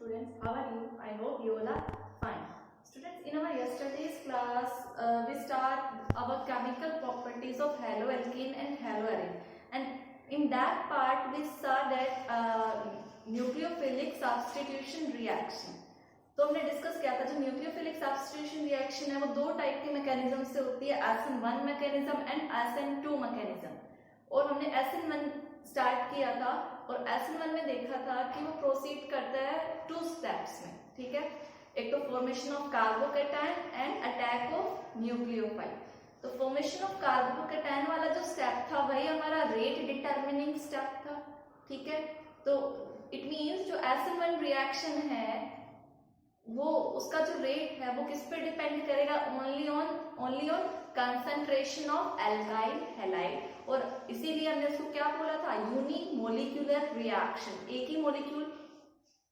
students, how are you? I hope you all are fine. Students, in our yesterday's class, we start our chemical properties of haloalkane and haloarine, and in that part we saw that nucleophilic substitution reaction. तो हमने discuss किया था जो nucleophilic substitution reaction है वो दो type के mechanism से होती है, SN1 mechanism and SN2 mechanism. और हमने SN1 स्टार्ट किया था और SN1 में देखा था कि वो प्रोसीड करता है 2 स्टेप्स में, ठीक है। एक तो formation of carbocation and attack of nucleophile. तो फॉर्मेशन ऑफ कार्बोकैटायन वाला जो स्टेप था वही हमारा रेट डिटर्मिनिंग स्टेप था, ठीक है। तो इट मींस जो SN1 रिएक्शन है वो उसका जो रेट है वो किस पे डिपेंड करेगा, only on concentration of alkyl halide. और इसीलिए हमने उसको क्या बोला था, यूनिमोलिक्यूलर रिएक्शन, एक ही मॉलिक्यूल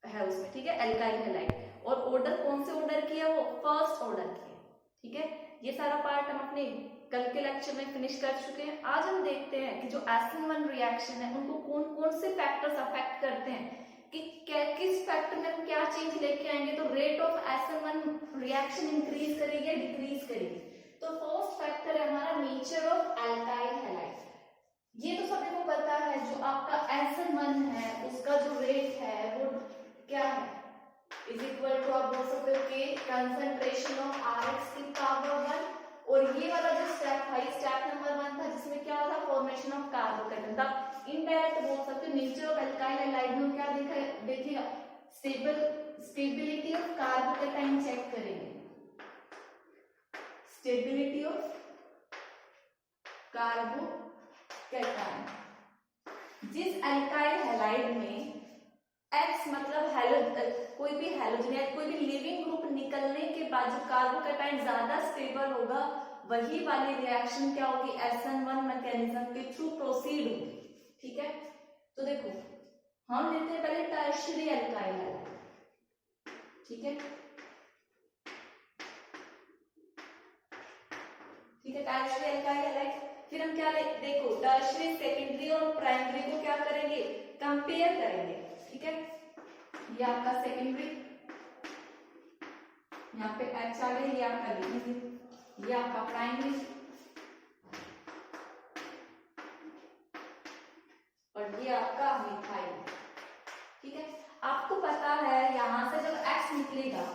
है उसमें, ठीक है, एल्काइल हैलाइड। और ऑर्डर कौन से ऑर्डर किया, वो फर्स्ट ऑर्डर किया, ठीक है। ये सारा पार्ट हम अपने कल के लेक्चर में फिनिश कर चुके हैं। आज हम देखते हैं कि जो SN1 रिएक्शन है उनको कौन कौन से फैक्टर्स अफेक्ट करते हैं, कि किस फैक्टर में हम क्या चेंज लेके आएंगे तो rate of SN1 reaction increase करेगी या डिक्रीज करेगी। तो फर्स्ट फैक्टर है हमारा नेचर ऑफ एल्काइल हैलाइड। ये तो सभी को पता है जो आपका SN1 है उसका जो रेट है वो क्या है, इज इक्वल टू आप बोल सकते हो कि कंसंट्रेशन ऑफ Rx की पावर 1। और ये वाला जो स्टेप था, स्टेप नंबर 1 था जिसमें क्या था, फॉर्मेशन ऑफ कार्बोकैटायन था। इनडायरेक्ट बोल सकते हो नेचर ऑफ एल्काइल हैलाइड में क्या देखिएगा, स्टेबिलिटी ऑफ कार्बोकैटायन चेक करेंगे, स्टेबिलिटी ऑफ कार्बोकैटायन। जिस एल्काइल हैलाइड में X मतलब कोई भी हैलोजन या कोई भी लिविंग ग्रुप निकलने के बाद जो कार्बोकैटायन ज्यादा स्टेबल होगा वही वाली रिएक्शन क्या होगी, SN1 मैकेनिज्म के थ्रू प्रोसीड होगी, ठीक है। तो देखो हम लेते हैं पहले टर्शियरी एल्काइल हैलाइड, ठीक है, ठीक है, टर्शियरी एल्काइल हैलाइड। फिर हम क्या देखो टर्शियरी, सेकेंडरी और प्राइमरी को क्या करेंगे, कंपेयर करेंगे, ठीक है। ये आपका सेकेंडरी, यहाँ पे H आ गई, ये आपका लिखेंगे, ये आपका प्राइमरी और ये आपका मिथाइल, ठीक है। आपको पता है यहां से जब X निकलेगा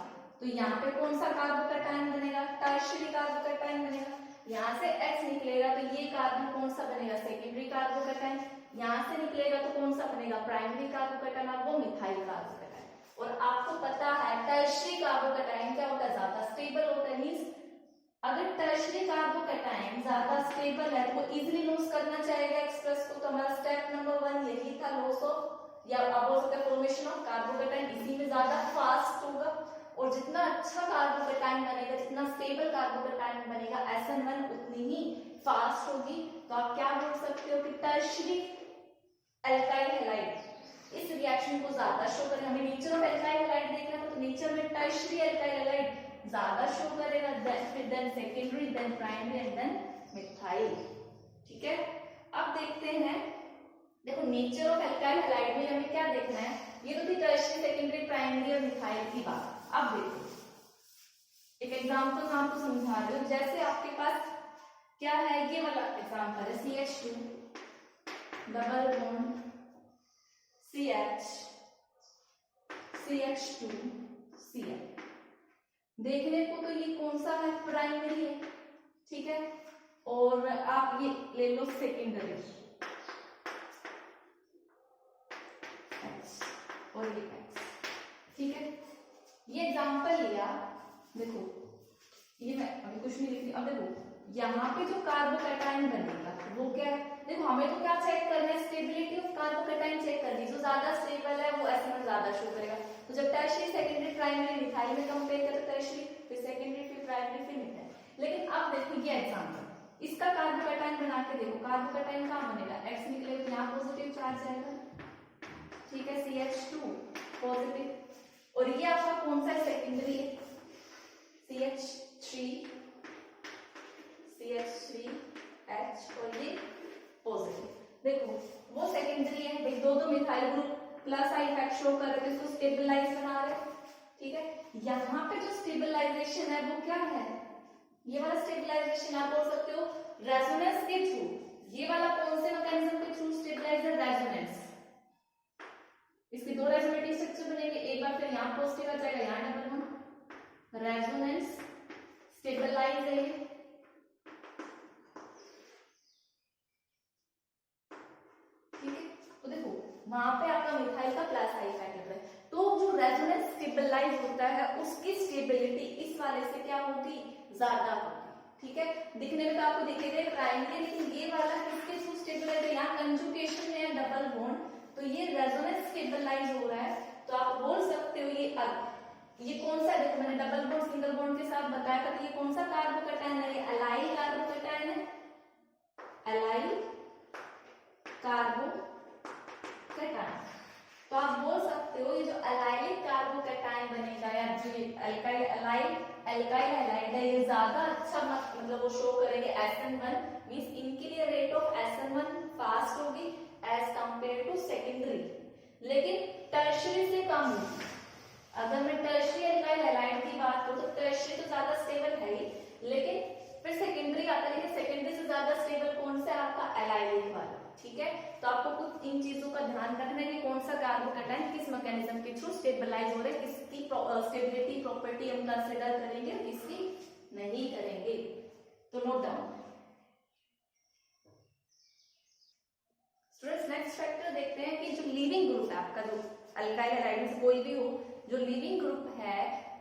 तो यहाँ पे कौन सा कार्बोकैटायन बनेगा, टर्शियरी कार्बोकैटायन बनेगा। यहाँ से X निकलेगा तो ये कार्बन कौन सा बनेगा, सेकेंडरी कार्बोकैटायन। यहाँ से निकलेगा तो कौन सा बनेगा, प्राइमरी कार्बोकैटायन और वो मिथाइल कार्बोकैटायन। और आपको पता है टर्शियरी कार्बोकैटायन क्या होता है, ज्यादा स्टेबल होता है। मींस अगर टर्शियरी कार्बोकैटायन ज्यादा स्टेबल है तो वो इजीली लॉस करना चाहेगा एक्सप्रेस को। तो हमारा स्टेप नंबर 1 यही था, लॉस ऑफ या आप बोल सकते हैं फॉर्मेशन ऑफ कार्बोकैटायन, इसी में ज्यादा फास्ट होगा। और जितना अच्छा कार्बोकैटायन बनेगा, जितना स्टेबल कार्बोकैटायन बनेगा SN1 उतनी ही फास्ट होगी। तो आप क्या बोल सकते हो कि टर्शियरी एल्काइल हैलाइड इस रिएक्शन को ज्यादा शो करेगा। हमें नेचर ऑफ एल्काइल हैलाइड देखना था तो नेचर में टर्शियरी एल्काइल हैलाइड ज्यादा शो करेगा, then secondary, then primary and then methyl, ठीक है। अब देखते हैं, देखो नेचर ऑफ एल्काइल हैलाइड में हमें क्या देखना है, ये तो थी टर्शियरी, सेकेंडरी, प्राइमरी और मिथाइल की बात। अब देखो एक एग्जांपल मैं आपको समझा रही हूँ। जैसे आपके पास क्या है, ये वाला एग्जांपल है CH2 double bond CH CH2 Cl। देखने को तो ये कौन सा है, प्राइमरी है, ठीक है। और आप ये ले लो सेकेंडरी और ये X, ठीक है। ये एग्जांपल लिया, देखो ये मैं अभी कुछ नहीं लिखती। अब देखो यहाँ पे जो कार्बोकैटायन बनेगा वो क्या है, देखो हमें तो क्या चेक करना है, स्टेबिलिटी ऑफ कार्बोकैटायन चेक करनी। जो ज्यादा स्टेबल है वो SN1 ज्यादा शो करेगा। तो जब टर्शियरी, सेकेंडरी, प्राइमरी, मिथाइल में कंपेयर करें, टर्शियरी फिर सेकेंडरी फिर प्राइमरी फिर मिथाइल। लेकिन अब देखो ये एग्जांपल, इसका कार्बोकैटायन बना के देखो, कार्बोकैटायन कहाँ बनेगा, X निकलेगा, यहाँ पॉजिटिव चार्ज आएगा, ठीक है, CH2 पॉजिटिव। और ये आपका कौन सा सेकेंडरी है, CH3H और ये पॉजिटिव। देखो वो सेकेंडरी है, दो methyl group plus I effect show कर रहे थे, इसको स्टेबलाइज बना रहे, यहाँ पे जो स्टेबलाइजेशन है वो क्या है, ये वाला स्टेबलाइजेशन आप बोल सकते हो रेजोनेंस के थ्रू। ये वाला कौन से मैकेनिज्म के थ्रू स्टेबलाइज है, रेजोनेंस। इसके दो रेजोनेटिव स्ट्रक्चर बनेंगे, एक बार फिर यहाँ पॉजिटिव आ जाएगा, यहाँ डबल बॉन्ड, रेजोनेंस स्टेबलाइज है ये। ठीक है, तो देखो वहां पे आपका मिथाइल का प्लस आई इफेक्ट है, तो जो रेजोनेंस स्टेबलाइज होता है उसकी स्टेबिलिटी इस वाले से क्या होगी, ज्यादा होगी। ठीक है, दिखने में तो आपको दिखेगा ट्रायंगल, लेकिन ये वाला किसके थ्रू स्टेबलाइज है, यहाँ कंजुगेशन में है डबल बॉन्ड, तो ये रेजोनेंस स्टेबलाइज हो रहा है। तो आप बोल सकते हो ये कौन सा, देखो मैंने डबल बॉन्ड सिंगल बॉन्ड के साथ बताया था, तो ये कौन सा कार्बोकैटायन है, ये एलाइल कार्बोकैटायन है, एलाइल कार्बोकैटायन। तो आप बोल सकते हो ये जो एलाइलिक कार्बोकैटायन बनेगा या जो एल्काइल हैलाइड है, ये ज्यादा अच्छा मतलब वो शो करेंगे SN1, मींस इनके लिए रेट ऑफ SN1 फास्ट होगी एज कंपेयर टू सेकेंडरी, लेकिन टर्शियरी से कम होगी। अगर मैं टर्शियरी एल्काइल हैलाइड की बात करूं तो टर्शियरी तो ज्यादा स्टेबल है ही, लेकिन फिर सेकेंडरी आता है, लेकिन सेकेंडरी से ज्यादा स्टेबल कौन सा है, आपका एलाइलिक वाला। ठीक है, तो आपको कुछ इन चीजों का ध्यान रखना है कि कौन सा कार्बोकैटायन किस मैकेनिज्म के थ्रू स्टेबलाइज हो रहा है, किसकी स्टेबिलिटी प्रॉपर्टी हम कंसीडर करेंगे, किसकी नहीं करेंगे। तो note down. Students next factor देखते हैं कि जो लीविंग ग्रुप है आपका, जो अल्काइल हैलाइड में कोई भी हो, जो लीविंग ग्रुप है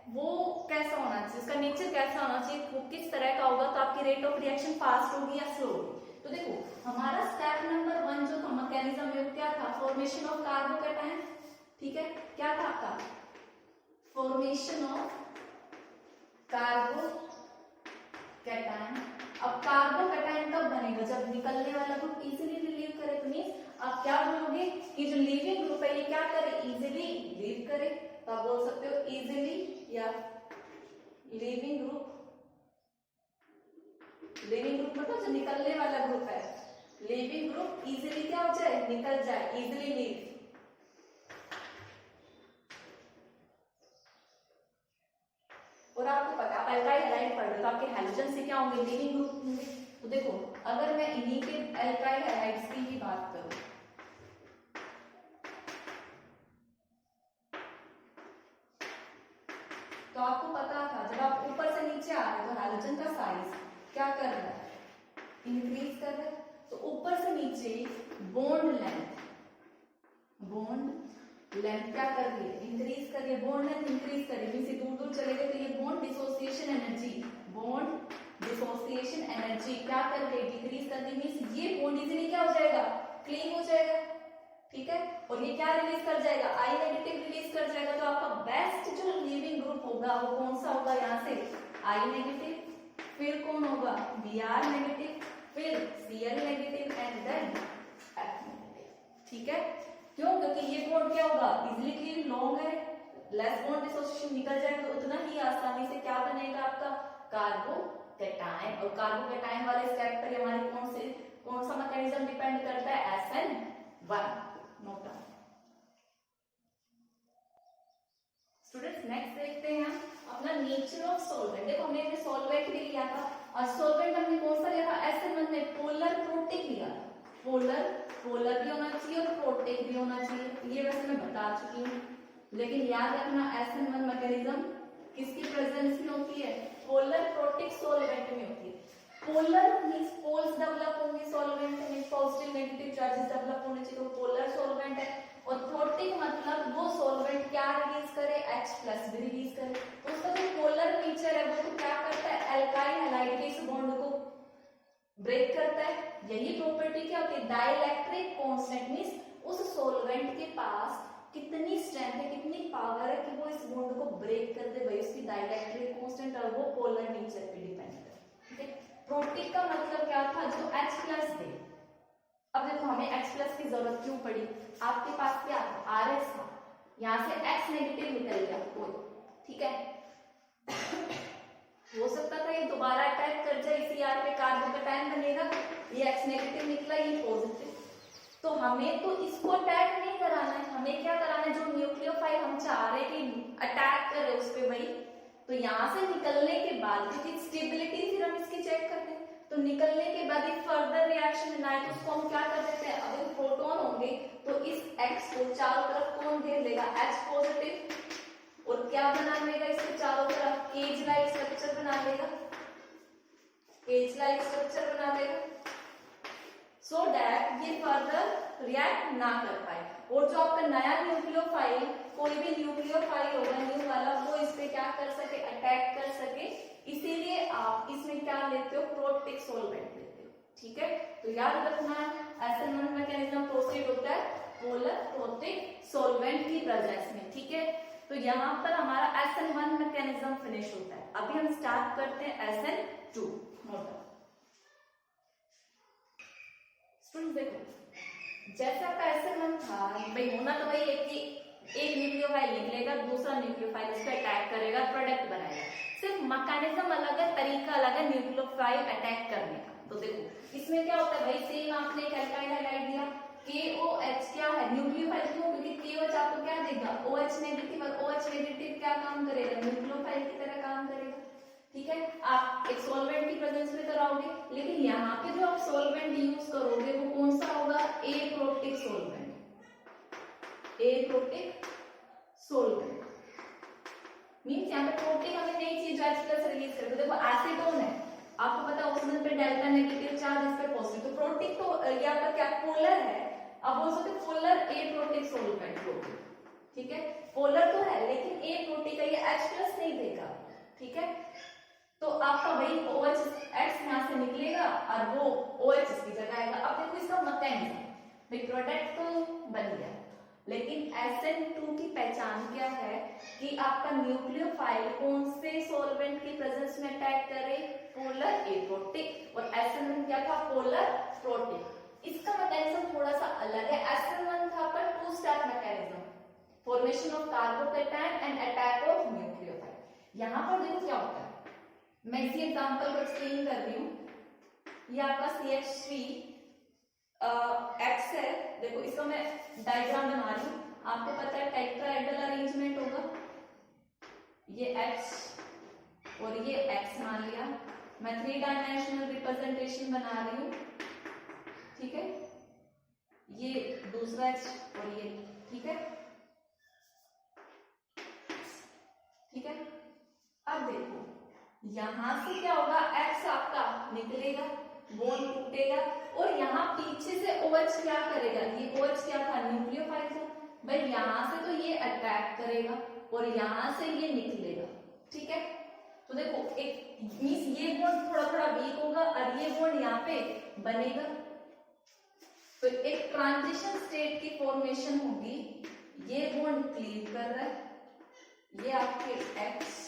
वो कैसा होना चाहिए, उसका नेचर कैसा होना चाहिए, वो किस तरह का होगा, तो आपकी रेट ऑफ रिएक्शन फास्ट होगी या स्लो होगी। तो देखो हमारा स्टेप नंबर 1 जो था मैकेनिज्म में वो क्या था, फॉर्मेशन ऑफ कार्बोकैटायन। ठीक है, क्या था आपका, फॉर्मेशन ऑफ कार्बोकैटायन। अब कार्बोकैटायन कब बनेगा, जब निकलने वाला ग्रुप इजीली रिलीव करे, तो मींस आप क्या बोलोगे कि जो लीविंग ग्रुप है ये क्या करे, इजीली लीव करे। तो आप बोल सकते हो इजीली या लीविंग ग्रुप। लीविंग ग्रुप मतलब जो निकलने वाला ग्रुप है, लीविंग ग्रुप इजीली क्या हो जाए, निकल जाए, इजीली लीव। और आपको पता है आप एल्काइल हैलाइड पढ़ रहे हो तो आपके हैलोजन से क्या होंगे, लीविंग ग्रुप होंगे। तो देखो अगर मैं इन्हीं के एल्काइल हैलाइड्स की ही बात करूं, तो आपको पता था जब आप ऊपर से नीचे आ रहे हो तो हैलोजन का साइज क्या कर रहा है, इंक्रीज कर रहा है। तो ऊपर से नीचे बॉन्ड लेंथ क्या कर रही है, इंक्रीज कर रही है, बॉन्ड लेंथ इंक्रीज कर रही है, इसे दूर दूर चले गए तो ये बॉन्ड डिसोसिएशन एनर्जी क्या कर रही है, डिक्रीज कर रही है, मींस ये बॉन्ड इजीली क्या हो जाएगा, क्लीन हो जाएगा। ठीक है, और ये क्या रिलीज कर जाएगा, आई नेगेटिव रिलीज कर जाएगा। तो आपका बेस्ट जो लीविंग ग्रुप होगा वो कौन सा होगा, यहाँ से आई नेगेटिव, फिर कौन होगा, Br नेगेटिव, फिर Cl negative and then F negative. ठीक है, क्यों, क्योंकि ये बॉन्ड क्या होगा, इजीली क्लीन, लॉन्ग है, लेस बॉन्ड डिसोसिएशन निकल जाएगा, तो उतना ही आसानी से क्या बनेगा आपका कार्बोकैटायन। और कार्बोकैटायन वाले स्टेप पर हमारे कौन सा मैकेनिज्म डिपेंड करता है, SN1। Note down. Students next देखते हैं अपना नेचर ऑफ सॉल्वेंट। देखो हमने सॉल्वेंट भी लिया था और सॉल्वेंट हमने कौन सा लिया था, SN1 में पोलर प्रोटिक लिया था। पोलर भी होना चाहिए और प्रोटिक भी होना चाहिए, ये वैसे मैं बता चुकी हूँ, लेकिन याद रखना SN1 मैकेनिज्म किसकी प्रेजेंस में होती है, पोलर प्रोटिक सॉल्वेंट में होती है। पोलर मींस पोल्स डेवलप होंगे सॉल्वेंट में, पॉजिटिव नेगेटिव चार्जेस डेवलप होने चाहिए, तो पोलर सॉल्वेंट है। और प्रोटिक मतलब वो सॉल्वेंट क्या रिलीज करे, H+ भी रिलीज करे। तो उसका जो पोलर नेचर है वो तो क्या करता है, एल्काइल हैलाइड के इस बॉन्ड को ब्रेक करता है। यही प्रॉपर्टी क्या होती है, डाइइलेक्ट्रिक कांस्टेंट मींस उस सॉल्वेंट के पास कितनी स्ट्रेंथ है, कितनी पावर है कि वो इस बॉन्ड को ब्रेक कर दे, भाई उसकी डाइइलेक्ट्रिक कांस्टेंट और वो पोलर नेचर पे डिपेंड है। ठीक है, प्रोटिक का मतलब क्या था, जो H+ थे। अब देखो हमें H+ की जरूरत क्यों पड़ी, आपके पास क्या था, RS था, यहाँ से X नेगेटिव निकल गया कोई। ठीक है, हो सकता था ये दोबारा अटैक कर जाए, इसी R पे कार्बोकैटायन बनेगा, ये X नेगेटिव निकला, ये पॉजिटिव। तो हमें तो इसको अटैक नहीं कराना है, हमें क्या कराना है, जो न्यूक्लियोफाइल हम चाह रहे कि अटैक करे उस पे वही। तो यहाँ से निकलने के बाद क्योंकि स्टेबिलिटी फिर हम इसकी चेक करते हैं, तो निकलने के बाद एक फर्दर रिएक्शन में आए तो उसको हम क्या कर देते हैं, अगर प्रोटॉन होंगे तो इस X को चारों तरफ कौन घेर लेगा, H पॉजिटिव, और क्या बना लेगा इसके चारों तरफ, केज लाइक स्ट्रक्चर बना लेगा, केज लाइक स्ट्रक्चर बना लेगा, सो दैट ये फर्दर रिएक्ट ना कर पाए। और जो आपका नया न्यूक्लियोफाइल, कोई भी न्यूक्लियोफाइल होगा न्यू वाला, वो इस पे क्या कर सके, अटैक कर सके, इसीलिए आप इसमें क्या लेते हो, प्रोटिक सॉल्वेंट लेते हो। ठीक है, तो याद रखना SN1 मैकेनिज्म प्रोसीड होता है पोलर प्रोटिक सॉल्वेंट की प्रेजेंस में। ठीक है, तो यहाँ पर हमारा SN1 मैकेनिज्म फिनिश होता है। अभी हम स्टार्ट करते हैं SN2 मॉडल। स्टूडेंट्स देखो, जैसे आपका SN1 था भाई, होना तो वही है कि एक न्यूक्लियोफाइल निकलेगा, दूसरा न्यूक्लियोफाइल इस पे अटैक करेगा, प्रोडक्ट बनाएगा, सिर्फ मैकेनिज्म अलग है, तरीका अलग है न्यूक्लियोफाइल अटैक करने का। तो देखो इसमें क्या होता है भाई, सेम आपने एक एल्काइल हाइलाइट दिया, KOH क्या है, न्यूक्लियोफाइल, क्यों, क्योंकि KOH आपको क्या देगा, OH नेगेटिव, और OH नेगेटिव क्या काम करेगा, न्यूक्लियोफाइल की तरह काम करेगा। ठीक है, आप एक सॉल्वेंट की प्रेजेंस में कराओगे, लेकिन यहाँ पे जो आप सॉल्वेंट यूज करोगे वो कौन सा होगा, aprotic solvent, aprotic solvent means यहाँ पे प्रोटिक हमें नई चीज H+ रिलीज करते। देखो एसीटोन है, आपको पता है ऑक्सीजन पे डेल्टा नेगेटिव चार्ज, इस पे पॉजिटिव, तो प्रोटिक तो ये आपका क्या पोलर है, अब बोल सकते पोलर एप्रोटिक सॉल्वेंट प्रोटिक। ठीक है, पोलर तो है लेकिन एप्रोटिक है, ये H+ नहीं देगा। ठीक है, तो आपका वही OH X यहाँ से निकलेगा और वो OH इसकी जगह आएगा। अब देखो इसका मैकेनिज्म, भाई प्रोडक्ट तो बन गया, लेकिन SN2 की पहचान क्या है कि आपका न्यूक्लियोफाइल कौन से सॉल्वेंट की प्रेजेंस में अटैक करे, पोलर एप्रोटिक, और SN1 क्या था, पोलर प्रोटिक। इसका मैकेनिज्म थोड़ा सा अलग है, SN1 था पर 2 step mechanism, formation of carbocation and attack of nucleophile. यहाँ पर देखो क्या होता है, मैं इसी एग्जांपल को एक्सप्लेन कर रही हूँ। ये आपका CH3 X है, देखो इसका मैं डायग्राम बना रही हूँ, आपको पता है टेट्राहेड्रल अरेंजमेंट होगा, ये H और ये X मान लिया, मैं 3 डायमेंशनल रिप्रेजेंटेशन बना रही हूँ। ठीक है, ये दूसरा H और ये, ठीक है, ठीक है। अब देखो यहां से क्या होगा, X आपका निकलेगा, बॉन्ड टूटेगा, और यहाँ पीछे से OH क्या करेगा, ये OH क्या था, न्यूक्लियोफाइल था, भाई यहाँ से तो ये अटैक करेगा और यहाँ से ये निकलेगा। ठीक है, तो देखो एक मींस ये बॉन्ड थोड़ा थोड़ा वीक होगा और ये बॉन्ड यहाँ पे बनेगा, तो एक ट्रांजिशन स्टेट की फॉर्मेशन होगी, ये बॉन्ड क्लीव कर रहा है, ये आपके X,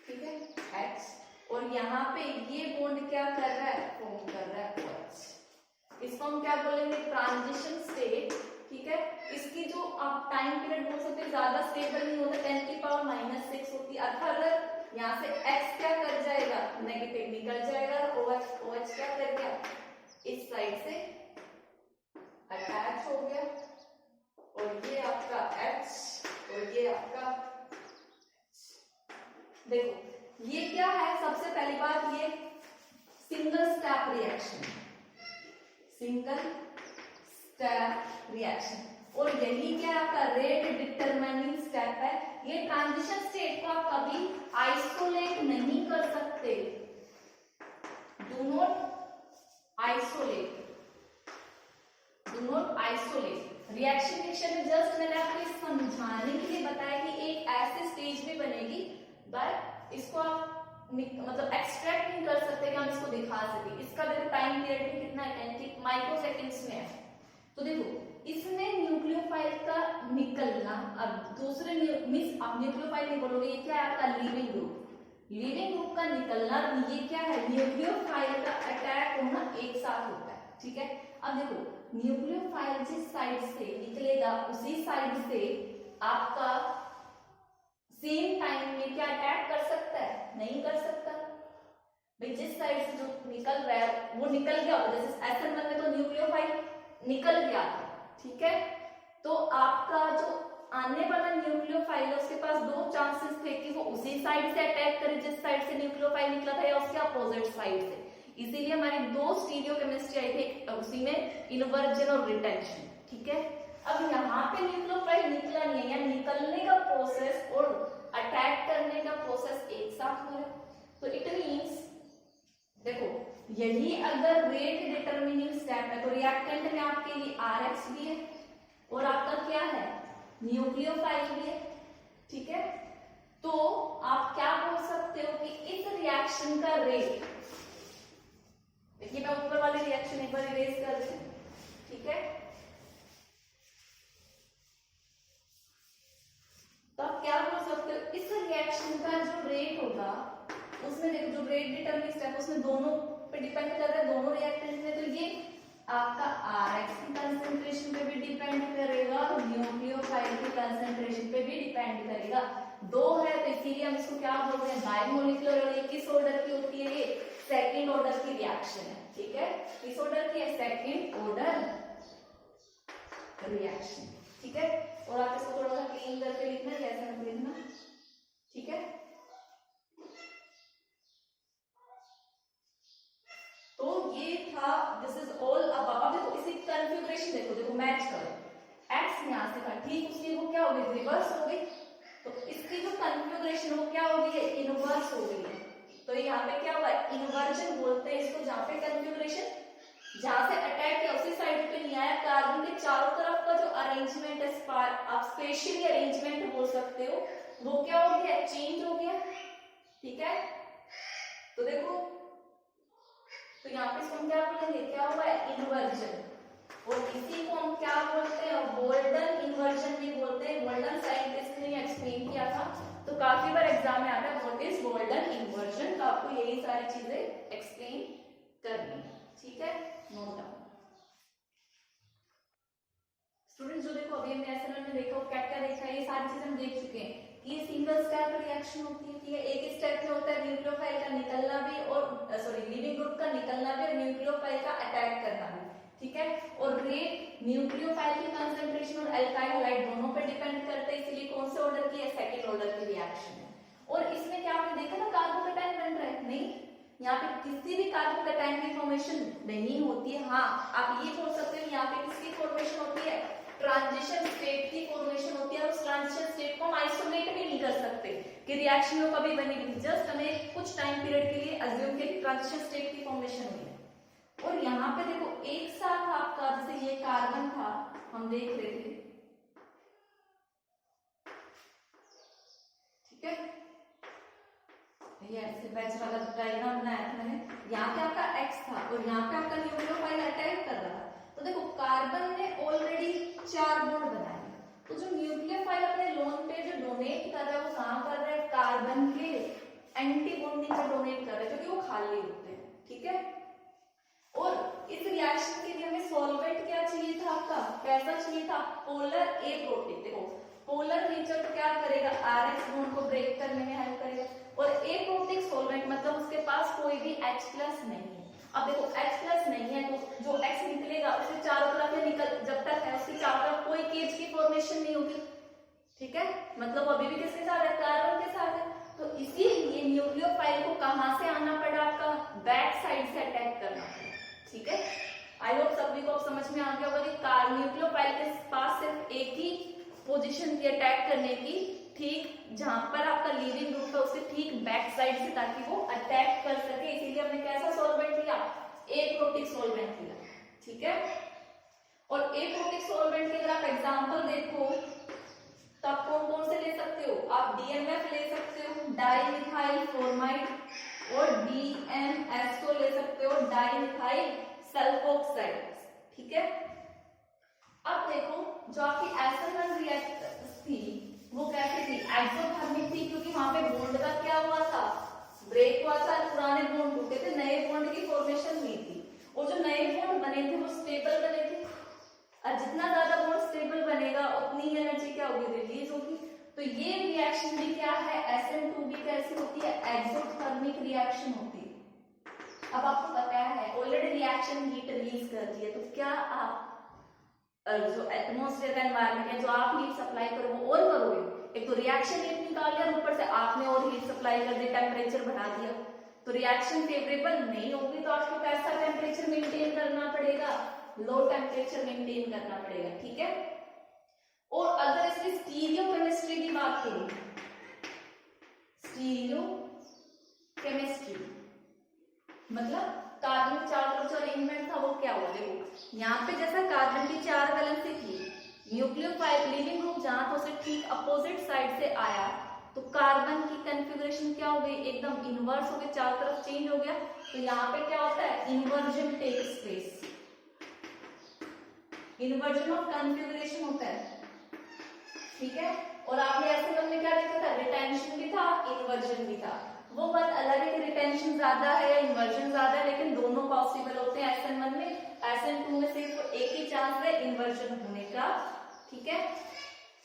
ठीक है, X, और यहाँ पे ये बॉन्ड क्या कर रहा है, फॉर्म कर रहा है OH। इसको हम क्या बोलेंगे, ट्रांजिशन स्टेट। ठीक है, इसकी जो आप टाइम पीरियड बोल सकते हैं, ज्यादा स्टेबल नहीं होता, 10⁻⁻⁶ होती है। अर्थात यहाँ से X क्या कर जाएगा, नेगेटिव निकल जाएगा, OH क्या कर गया, इस साइड से अटैच हो गया, और ये आपका H और ये आपका, देखो ये क्या है, सबसे पहली बात ये single step reaction, single step reaction, और यही क्या आपका रेट डिटरमाइनिंग स्टेप है। ये ट्रांजिशन स्टेट को आप कभी आइसोलेट नहीं कर सकते, do not isolate, do not isolate. Reaction में जस्ट मैंने आपको समझाने के लिए बताया कि एक ऐसे स्टेज में बनेगी, बट इसको आप मतलब एक्सट्रैक्ट नहीं कर सकते कि हम इसको दिखा सके। इसका देखो टाइम पीरियड भी कितना है, माइक्रोसेकंड्स में है। तो देखो इसमें न्यूक्लियोफाइल का निकलना, अब दूसरे मींस आप न्यूक्लियोफाइल नहीं बोलोगे, ये क्या है आपका लिविंग ग्रुप, लिविंग ग्रुप का निकलना, ये क्या है, न्यूक्लियोफाइल का अटैक होना एक साथ होता है। ठीक है, अब देखो न्यूक्लियोफाइल जिस साइड से निकलेगा उसी साइड से आपका सेम टाइम में क्या अटैक कर सकता है, नहीं कर सकता। भाई जिस साइड से जो निकल रहा है वो निकल गया होगा, जैसे SN1 में तो न्यूक्लियोफाइल निकल गया था। ठीक है, तो आपका जो आने वाला न्यूक्लियोफाइल है उसके पास 2 चांसेस थे कि वो उसी साइड से अटैक करे जिस साइड से न्यूक्लियोफाइल निकला था या उसके अपोजिट साइड से। इसीलिए हमारी दो स्टीरियोकेमिस्ट्री आई थी उसी में, इन्वर्जन और रिटेंशन। ठीक है, अब यहाँ पे न्यूक्लियोफाइल निकला नहीं है या निकलने का प्रोसेस और अटैक करने का प्रोसेस एक साथ हो रहा है, तो इट मींस देखो यही अगर रेट डिटरमिनिंग स्टेप है तो रिएक्टेंट में आपके लिए Rx भी है और आपका क्या है, न्यूक्लियोफाइल भी है। ठीक है, तो आप क्या बोल सकते हो कि इस रिएक्शन का रेट, देखिए मैं ऊपर वाले रिएक्शन एक बार इरेज कर दूं। ठीक है, तो आप क्या बोल सकते हो, इस रिएक्शन का जो रेट होगा उसमें देखो जो रेट डिटरमिनिंग स्टेप उसमें दोनों पे डिपेंड कर रहा है, दोनों रिएक्टेंट में, तो ये आपका Rx की कंसंट्रेशन पे भी डिपेंड करेगा और न्यूक्लियोफाइल की कंसंट्रेशन पे भी डिपेंड करेगा। दो है तो इसीलिए हम इसको क्या बोलते हैं, बायमोलिकुलर, और ये किस ऑर्डर की होती है, ये सेकंड ऑर्डर की रिएक्शन है। ठीक है, किस ऑर्डर की है, सेकंड ऑर्डर रिएक्शन। ठीक है, और आप इसको थोड़ा सा क्लीन करके लिखना, कैसे मत लिखना। ठीक है, तो ये था, दिस इज ऑल अबाउट। देखो इसी कॉन्फ़िगरेशन देखो मैच करो, x यहां से था, ठीक, उसकी वो क्या हो गई, रिवर्स हो गई, तो इसकी जो कॉन्फ़िगरेशन वो क्या हो गई है, इनवर्स हो गई है। तो यहाँ पे क्या हुआ, इन्वर्जन बोलते हैं इसको, जहां पे कॉन्फ़िगरेशन जहां से अटैक किया उसी साइड पे नहीं आया, कार्बन के चारों तरफ का जो अरेंजमेंट है, आप स्पेशली अरेंजमेंट बोल सकते हो, वो क्या हो गया, चेंज हो गया। ठीक है, तो देखो, तो यहाँ पे इसको हम क्या बोलेंगे, क्या हुआ है, इन्वर्जन, और इसी को हम क्या बोलते हैं, गोल्डन इन्वर्जन भी बोलते हैं। गोल्डन साइंटिस्ट ने एक्सप्लेन किया था, तो काफी बार एग्जाम में आता है व्हाट इज गोल्डन इन्वर्जन, तो आपको यही सारी चीजें एक्सप्लेन करनी है। ठीक है, नोट डाउन। स्टूडेंट्स, जो देखो अभी हमने एसएनएल में देखा, क्या क्या देखा, ये सारी चीजें हम देख चुके हैं। ये सिंगल स्टेप रिएक्शन होती है। ठीक है, एक ही स्टेप में होता है न्यूक्लियोफाइल का निकलना भी और लिविंग ग्रुप का निकलना भी और न्यूक्लियोफाइल का अटैक करना भी। ठीक है, और रेट न्यूक्लियोफाइल की कंसंट्रेशन और अल्काइल हैलाइड दोनों पे डिपेंड करते हैं, इसलिए कौन से ऑर्डर की है, सेकंड ऑर्डर की रिएक्शन है। और इसमें क्या आपने देखा ना, कार्बोकेटाइन बन रहा है, नहीं, यहाँ पे किसी भी कार्बोकेटाइन की फॉर्मेशन नहीं होती है। हाँ, आप ये बोल सकते हो यहाँ पे किसकी फॉर्मेशन होती है, ट्रांजिशन स्टेट की फॉर्मेशन होती है। उस ट्रांजिशन स्टेट को हम आइसोलेट भी नहीं कर सकते कि रिएक्शन में कभी बनी नहीं, जस्ट हमें कुछ टाइम पीरियड के लिए अज्यूम के ट्रांजिशन स्टेट की फॉर्मेशन हुई है। और यहाँ पे देखो एक साथ आपका, जैसे ये कार्बन था, हम देख रहे थे, ठीक है, ये ऐसे बैच वाला डायग्राम बनाया था मैंने, यहाँ पे आपका X था और यहाँ पे आपका न्यूक्लियोफाइल अटैक कर रहा था। तो देखो कार्बन ने ऑलरेडी 4 बॉन्ड बनाए, तो जो न्यूक्लियोफाइल अपने लोन पे जो डोनेट कर रहा है वो कहाँ कर रहा है, कार्बन के एंटी बॉन्डिंग पे डोनेट कर रहा है, क्योंकि वो खाली होते हैं। ठीक है, और इस रिएक्शन के लिए हमें सॉल्वेंट क्या चाहिए था, आपका कैसा चाहिए था, पोलर ए प्रोटीन। देखो पोलर नेचर तो क्या करेगा, Rx बॉन्ड को ब्रेक करने में हेल्प करेगा, और ए प्रोटीन सॉल्वेंट मतलब उसके पास कोई भी H+ नहीं है। अब देखो H+ नहीं है तो जो X निकलेगा उसके चारों तरफ से निकल, जब तक है उसके चारों तरफ कोई केज की फॉर्मेशन नहीं होगी। ठीक है, मतलब अभी भी किसके साथ है, कार्बन के साथ है। तो इसीलिए न्यूक्लियोफाइल को कहां से आना पड़ा, आपका बैक साइड से अटैक करना पड़ा। ठीक है, आई होप सभी को अब समझ में आ गया होगा कि न्यूक्लियोफाइल के पास सिर्फ एक ही पोजीशन थी अटैक करने की, ठीक जहां पर आपका लीविंग ग्रुप है उसके ठीक बैक साइड से, ताकि वो अटैक कर सके। इसीलिए हमने कैसा सॉल्वेंट लिया, एप्रोटिक सॉल्वेंट लिया। ठीक है, और एप्रोटिक सॉल्वेंट के अगर आप एग्जांपल देखो तो आप कौन कौन से ले सकते हो, आप DMF ले सकते हो, डाइमिथाइल फॉर्माइड, और DMS को ले सकते हो, डाइमिथाइल सल्फोक्साइड। ठीक है, अब देखो जो आपकी SN1 रिएक्शन थी वो कैसी थी, एक्सोथर्मिक थी, क्योंकि वहां पे बॉन्ड का क्या हुआ था, ब्रेक हुआ था, पुराने बॉन्ड टूटे थे, नए बॉन्ड की फॉर्मेशन हुई थी, और जो नए बॉन्ड बने थे वो स्टेबल बने थे, और जितना ज्यादा बॉन्ड स्टेबल बनेगा उतनी एनर्जी क्या होगी, रिलीज होगी। तो ये रिएक्शन भी क्या है, SN2 भी कैसी होती है, एक्सोथर्मिक रिएक्शन होती है। अब आपको पता है ऑलरेडी रिएक्शन हीट रिलीज कर दी है, तो क्या आप जो एटमोस्फेयर का एनवायरनमेंट है, जो आप हीट सप्लाई करो वो और करोगे, एक तो रिएक्शन हीट निकाल लिया और ऊपर से आपने और हीट सप्लाई कर दी, टेम्परेचर बढ़ा दिया, तो रिएक्शन फेवरेबल नहीं होगी, तो आपको कैसा टेम्परेचर मेंटेन करना पड़ेगा, लो टेम्परेचर मेंटेन करना पड़ेगा, ठीक है। और अगर इसकी स्टीरियोकेमिस्ट्री की बात करूं, स्टीरियो केमिस्ट्री मतलब कार्बन के चारों तरफ जो अरेंजमेंट था वो क्या हुआ, देखो यहाँ पे जैसा कार्बन की 4 वैलेंसी थी, न्यूक्लियोफाइल लीविंग ग्रुप जहां तो उसे ठीक अपोजिट साइड से आया, तो कार्बन की कॉन्फ़िगरेशन क्या हो गई, एकदम इनवर्स हो गई, चारों तरफ चेंज हो गया, तो यहाँ पे क्या होता है, inversion takes place, inversion of configuration होता है, ठीक है। और आपने ऐसे में क्या देखा था, रिटेंशन भी था, इन्वर्जन भी था, वो बात अलग है कि रिटेंशन ज्यादा है या इन्वर्जन ज्यादा है, लेकिन दोनों पॉसिबल होते हैं SN1 में, SN2 में सिर्फ एक ही चांस है इन्वर्जन होने का, ठीक है।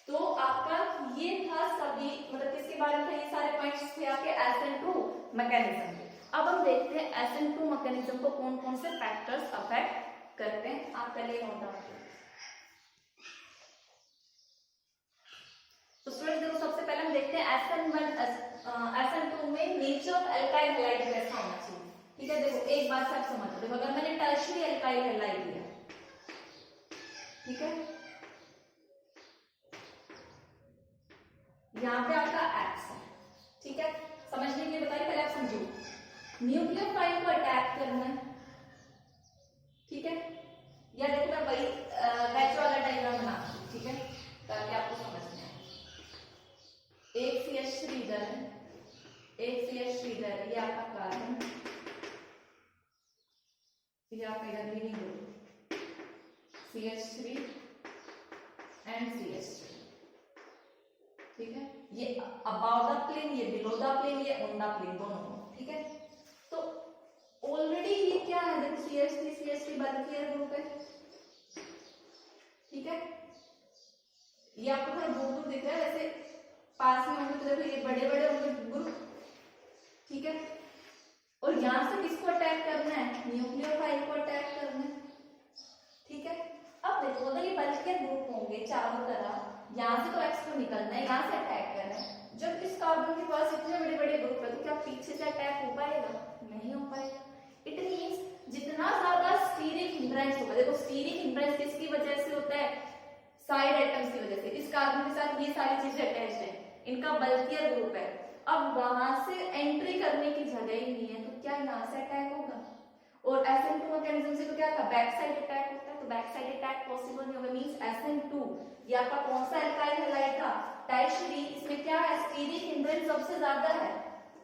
तो आपका ये था सभी, मतलब किसके बारे में था, ये सारे पॉइंट्स थे आपके SN2 मैकेनिज्म के। अब हम देखते हैं SN2 मैकेनिज्म को कौन कौन से फैक्टर्स अफेक्ट करते हैं, आप पहले नोट डाउन करिए। तो स्टूडेंट्स देखो, सबसे पहले हम देखते हैं SN2 में नेचर ऑफ एल्काइल हैलाइड कैसा होना चाहिए, ठीक है। देखो एक बात से आप समझ लो, देखो अगर मैंने टर्शियरी एल्काइल हैलाइड लिया, ठीक है, यहाँ पे आपका X है, ठीक है, समझने के लिए बताइए, पहले आप समझो, न्यूक्लियोफाइल को अटैक करना है, ठीक है, या देखो मैं वही बैच वाला डायग्राम बनाती हूँ, ठीक है, ताकि आपको समझ में आए। एक CH3 इधर है, एक CH3 इधर है, ये आपका कार्बन, ये आपका इधर leaving group CH3 and CH3, ठीक है, ये अबाउट द प्लेन, ये बिलो द प्लेन, ये ऑन द प्लेन, दोनों, ठीक है। तो ऑलरेडी ये क्या है, देखो CH3 बल्कियर ग्रुप है, ठीक है, ये आपको थोड़ा दूर दूर दिख रहा है, वैसे पास में होंगे तो देखो ये बड़े बड़े होंगे ग्रुप, ठीक है। और यहां से किसको अटैक करना है, न्यूक्लियोफाइल को अटैक करना है, ठीक है। अब देखो अगर ये बल्कियर ग्रुप होंगे चारों तरफ, यहाँ से तो X को निकलना है, यहाँ से अटैक करना है, जब इस कार्बन के पास इतने बड़े बड़े ग्रुप है तो क्या पीछे से अटैक हो पाएगा, नहीं हो पाएगा। इट मींस जितना ज्यादा स्टीरिक हिंड्रेंस होगा, देखो स्टीरिक हिंड्रेंस किसकी वजह से होता है, साइड एटम्स की वजह से, इस कार्बन के साथ ये सारी चीजें अटैच है, इनका बल्कियर ग्रुप है, अब वहां से एंट्री करने की जगह ही नहीं है, तो क्या यहाँ से अटैक होगा, और SN2 मैकेनिज्म से तो क्या था, बैक साइड अटैक होता है, तो बैक साइड अटैक पॉसिबल नहीं होगा, मींस SN2 ये आपका कौन सा एल्काइल हैलाइड था, टर्शियरी, इसमें क्या है, स्टीरिक हिंड्रेंस सबसे ज्यादा है,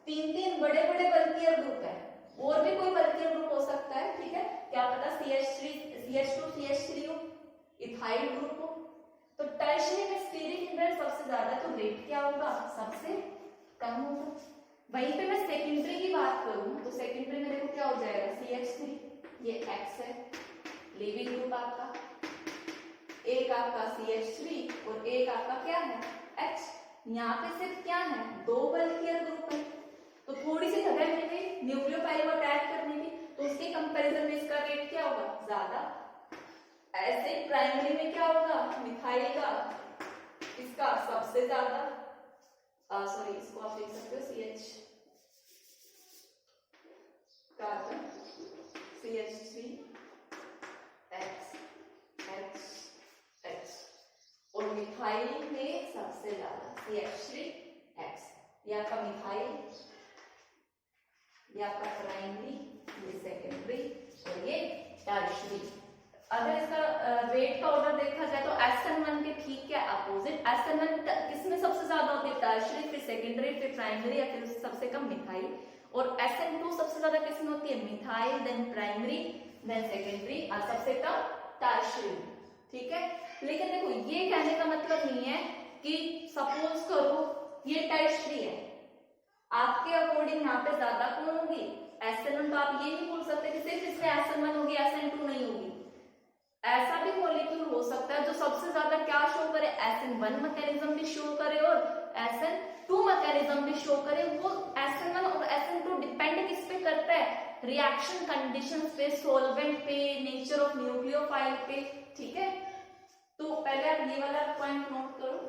तीन बड़े बड़े बल्कियर ग्रुप है, और भी कोई बल्कियर ग्रुप हो सकता है, ठीक है, क्या पता CH2 CH3 हो, इथाइल ग्रुप हो, तो टर्शियरी में स्टीरिक हिंड्रेंस सबसे ज्यादा, तो रेट क्या होगा, सबसे कम होगा। वहीं पे मैं सेकेंडरी की बात करूं तो सेकेंडरी में देखो क्या हो जाएगा, CH3 ये X है, लीविंग ग्रुप आपका, एक आपका CH3 और एक आपका क्या है H, यहाँ पे सिर्फ क्या है, दो बल्कियर ग्रुप है, तो थोड़ी सी जगह मिल गई न्यूक्लियोफाइल को अटैक करने की, तो उसके कंपैरिजन में इसका रेट क्या होगा, ज्यादा। ऐसे प्राइमरी में क्या होगा, मिथाइल का इसका सबसे ज्यादा, सॉरी इसको आप लिख सकते हो CH carbon CH3 X H H, और मिथाइल में सबसे ज्यादा CH3 X, ये आपका मिथाइल, ये आपका प्राइमरी, ये सेकेंडरी और ये टर्शियरी। अगर इसका रेट का ऑर्डर देखा जाए तो SN1 के ठीक है अपोजिट, SN1 किसमें सबसे ज्यादा होती है, टर्शियरी, फिर सेकेंडरी, फिर प्राइमरी, या फिर सबसे कम मिथाइल, और SN2 सबसे ज्यादा किसमें होती है, methyl, then primary, then secondary, और सबसे कम टर्शियरी, ठीक है। लेकिन देखो ये कहने का मतलब नहीं है कि सपोज करो ये टर्शियरी है, आपके अकॉर्डिंग यहाँ पे ज्यादा कौन होगी, SN1, तो आप ये नहीं बोल सकते कि सिर्फ इसमें SN1 होगी SN2 नहीं होगी, ऐसा भी मॉलिक्यूल हो सकता है जो सबसे ज्यादा क्या शो करे, SN1 मैकेनिज्म भी शो करे और SN2 मैकेनिज्म भी शो करे। वो SN1 और SN2 डिपेंड किस पे करता है, रिएक्शन कंडीशंस पे, सॉल्वेंट पे, नेचर ऑफ न्यूक्लियोफाइल पे, ठीक है। तो पहले आप ये वाला पॉइंट नोट करो।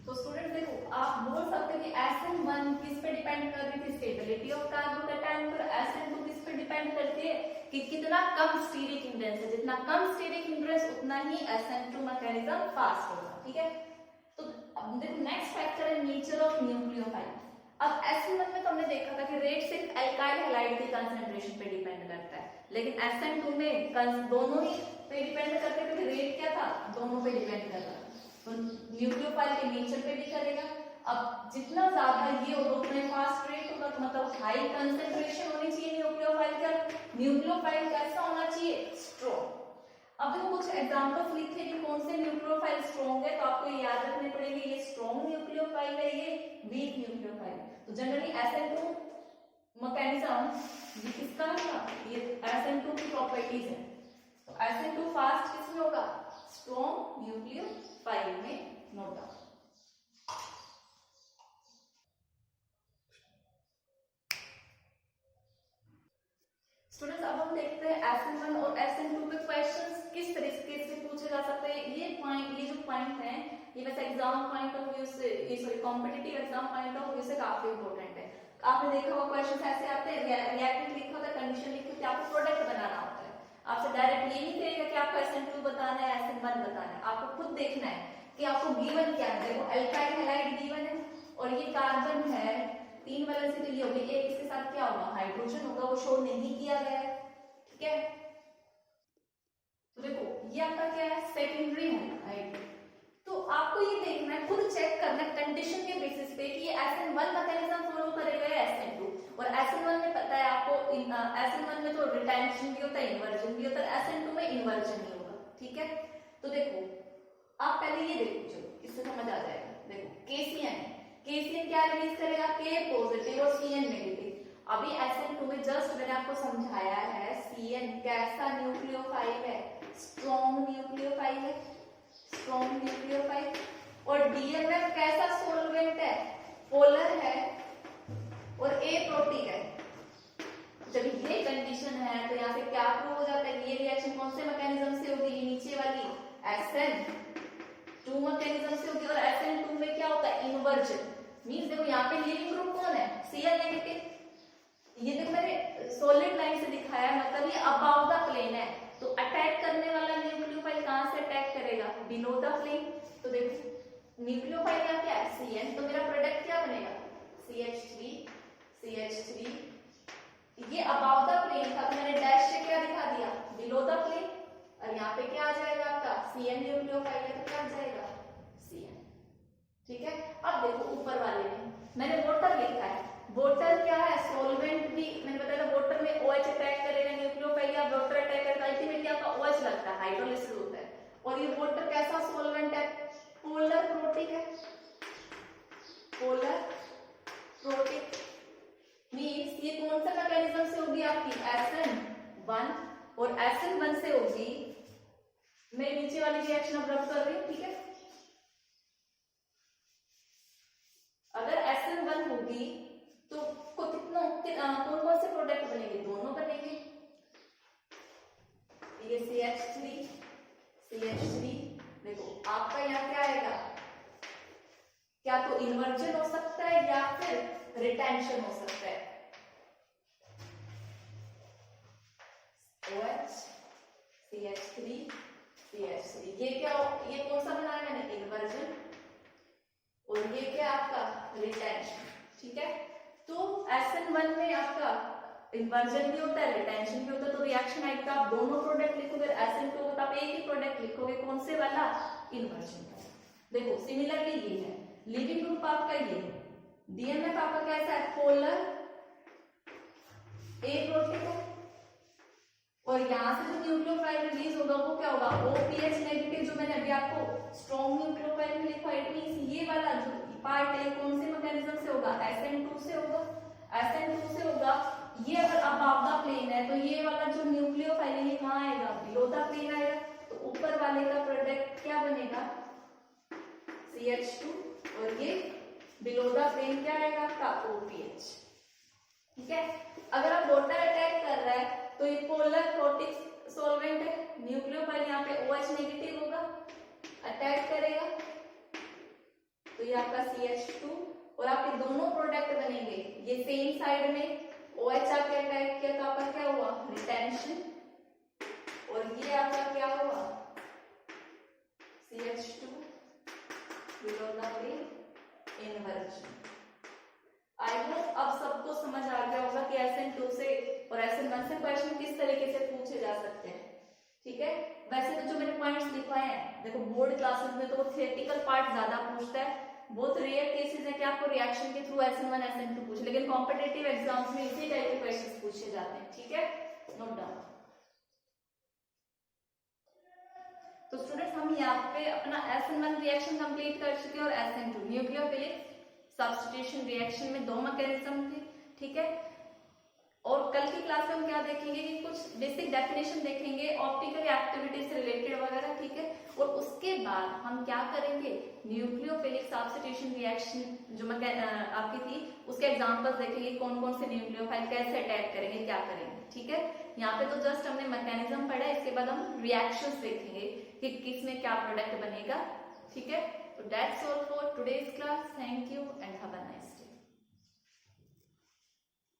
तो स्टूडेंट देखो, आप बोल सकते हो कि SN1 किस पे डिपेंड कर रही थी, स्टेबिलिटी ऑफ कार्बोकैटायन पर। SN2 किस पे डिपेंड करती है कि कितना कम स्टीरिक हिंड्रेंस है, जितना कम स्टीरिक हिंड्रेंस उतना ही SN2 मैकेनिज्म फास्ट होगा, ठीक है। तो अब देखो नेक्स्ट फैक्टर है नेचर ऑफ न्यूक्लियोफाइल। अब SN1 में तो हमने देखा था कि रेट सिर्फ एल्काइल हैलाइड की कंसंट्रेशन पे डिपेंड करता है, लेकिन SN2 में दोनों ही पे डिपेंड करते हैं, क्योंकि रेट क्या था, दोनों पे डिपेंड कर रहा है। तो न्यूक्लियोफाइल के नेचर पे भी करेगा। अब जितना ज्यादा ये होगा उतना फास्ट रेट होगा, तो मतलब हाई कंसंट्रेशन होनी चाहिए न्यूक्लियोफाइल का। न्यूक्लियोफाइल कैसा होना चाहिए, स्ट्रॉन्ग। अब देखो कुछ एग्जांपल्स लिखे कि कौन से न्यूक्लियोफाइल स्ट्रॉन्ग है, तो आपको ये याद रखने पड़ेंगे, ये स्ट्रॉन्ग न्यूक्लियोफाइल है, ये वीक न्यूक्लियोफाइल। तो जनरली SN2 मैकेनिज्म ये किसका होगा, ये SN2 की प्रॉपर्टीज है। तो SN2 फास्ट किसमें होगा, स्ट्रॉन्ग न्यूक्लियोफाइल में, नोट डाउन। स्टूडेंट्स अब हम देखते हैं SN1 और SN2 पे क्वेश्चंस किस तरीके से पूछे जा सकते हैं। ये जो पॉइंट है ये वैसे एग्जाम पॉइंट ऑफ व्यू से, ये sorry competitive exam point of view से काफी इंपॉर्टेंट है। आपने देखा होगा क्वेश्चंस ऐसे आते हैं, रिएक्टेंट लिखा होता है, कंडीशन लिखी होती है, आपको प्रोडक्ट बनाना होता है। आपसे डायरेक्ट ये नहीं कहेगा कि आपको SN2 बताना है, SN1 बताना है, आपको खुद देखना है कि आपको गिवन क्या है। देखो एल्काइल हैलाइड गिवन है और ये कार्बन है, 3 वैलेंसी तो ये होगी, एक इसके साथ क्या होगा, हाइड्रोजन होगा, वो शो नहीं किया गया है, ठीक है। तो देखो ये आपका क्या है, सेकेंडरी है। तो आपको ये देखना है, खुद चेक करना है कंडीशन के बेसिस पे कि ये SN1 मैकेनिज्म फॉलो करेगा या SN2। और SN1 में पता है आपको, SN1 में तो रिटेंशन भी होता है, इन्वर्जन भी होता है, SN2 में इन्वर्जन नहीं होगा, ठीक है। तो देखो आप पहले ये देखो, चलो इससे समझ आ जाएगा। देखो KCN क्या रिलीज करेगा, K पॉजिटिव और CN नेगेटिव। अभी SN2 में जस्ट मैंने आपको समझाया है, CN कैसा न्यूक्लियोफाइल है, स्ट्रॉन्ग न्यूक्लियोफाइल है, स्ट्रॉन्ग न्यूक्लियोफाइल। और DMF कैसा सॉल्वेंट है, पोलर है और एप्रोटिक है। जब ये कंडीशन है तो यहाँ से क्या प्रूव हो जाता है कि ये रिएक्शन कौन से मैकेनिज्म से होगी, नीचे वाली SN2 मैकेनिज्म से होगी। और SN2 में क्या होता है, इन्वर्जन। मींस देखो यहाँ पे लीविंग ग्रुप कौन है, Cl नेगेटिव। ये देखो मैंने सॉलिड लाइन से दिखाया, मतलब ये अबाव द प्लेन है। तो अटैक करने वाला न्यूक्लियोफाइल कहां से अटैक करेगा, बिलो द प्लेन। तो देखो न्यूक्लियोफाइल का क्या है, CN, तो मेरा प्रोडक्ट क्या बनेगा, CH3। ये अबाव द प्लेन था, तो मैंने डैश से क्या दिखा दिया, बिलो द प्लेन। और यहाँ पे क्या आ जाएगा आपका, CN न्यूक्लियोफाइल है, तो क्या आ जाएगा, CN, ठीक है। अब देखो ऊपर वाले में मैंने वाटर लिखा है, वाटर क्या है, सॉल्वेंट भी मैंने बताया था, वाटर में OH अटैक करेगा न्यूक्लियोफाइल, या वाटर अटैक करेगा, अल्टीमेटली आपका OH लगता है, हाइड्रोलिसिस होता है। और ये वाटर कैसा सॉल्वेंट है, पोलर प्रोटिक है, पोलर प्रोटिक। मींस ये कौन सा मैकेनिज्म से होगी आपकी, SN1। और SN1 से होगी, मैं नीचे वाली रिएक्शन अब रब कर रही हूं, ठीक है। अगर SN1 होगी तो कौन कौन से प्रोडक्ट बनेंगे, दोनों बनेंगे। ये CH3 देखो आपका यहाँ क्या आएगा, क्या तो इन्वर्जन हो सकता है या फिर रिटेंशन हो सकता है। OH CH3 ये क्या, ये कौन सा बनाया मैंने, इन्वर्जन। और ये क्या आपका रिटेंशन, ठीक है। तो SN1 में आपका इन्वर्जन भी होता है, रिटेंशन भी होता है। तो रिएक्शन आएगा, आप दोनों प्रोडक्ट लिखोगे, SN2 तो आप एक ही प्रोडक्ट लिखोगे, कौन से वाला, इन्वर्जन का। देखो सिमिलरली ये है, लिविंग ग्रुप आपका ये है, DMF आपका कैसा है, पोलर एप्रोटिक है। और यहाँ से जो न्यूक्लियोफाइल रिलीज होगा वो क्या होगा, OPH नेगेटिव, जो मैंने अभी आपको स्ट्रॉन्ग न्यूक्लियोफाइल में लिखा। इट मींस ये वाला जो पार्ट है कौन से मैकेनिज्म से होगा, SN2 से होगा, SN2 से होगा। ये अगर अबाव द प्लेन है तो ये वाला जो न्यूक्लियोफाइल है ये कहाँ आएगा, बिलो द प्लेन आएगा। तो ऊपर वाले का प्रोडक्ट क्या बनेगा, CH2, और ये बिलो द प्लेन क्या आएगा आपका, OPH, ठीक है। अगर आप वाटर अटैक कर रहा है तो ये पोलर प्रोटिक सॉल्वेंट है, न्यूक्लियोफाइल यहाँ पे OH नेगेटिव होगा, अटैक करेगा, तो ये आपका CH2 और आपके दोनों प्रोडक्ट बनेंगे, ये सेम साइड में OH आके अटैक किया तो आपका क्या हुआ, रिटेंशन, और ये आपका क्या हुआ, CH2 below the way inversion। I hope अब सबको समझ आ गया होगा कि SN2 से और SN1 से क्वेश्चन किस तरीके से पूछे जा सकते हैं, ठीक है। वैसे तो जो मैंने पॉइंट्स लिखवाए हैं, देखो बोर्ड क्लासेस में तो वो थियोरेटिकल पार्ट ज्यादा पूछता है, बहुत रेयर केसेस है कि आपको रिएक्शन के थ्रू SN1 SN2 पूछे, लेकिन कॉम्पिटिटिव एग्जाम्स में इसी टाइप के क्वेश्चंस पूछे जाते हैं, ठीक है, नोट डाउन। तो स्टूडेंट्स हम यहाँ पे अपना SN1 रिएक्शन कंप्लीट कर चुके हैं और SN2 न्यूक्लियोफिलिक सब्स्टिट्यूशन रिएक्शन में दो मैकेनिज्म थे, ठीक है। और कल की क्लास में हम क्या देखेंगे कि कुछ बेसिक डेफिनेशन देखेंगे ऑप्टिकल एक्टिविटी से रिलेटेड वगैरह, ठीक है। और उसके बाद हम क्या करेंगे, न्यूक्लियोफिलिक सब्स्टिट्यूशन रिएक्शन जो आपकी थी उसके एग्जांपल्स देखेंगे, कौन कौन से न्यूक्लियोफाइल कैसे अटैक करेंगे, क्या करेंगे, ठीक है। यहाँ पे तो जस्ट हमने मैकेनिज्म पढ़ा है, इसके बाद हम रिएक्शंस देखेंगे कि किस में क्या प्रोडक्ट बनेगा, ठीक है। So that's all for today's class. Thank you and have a nice day.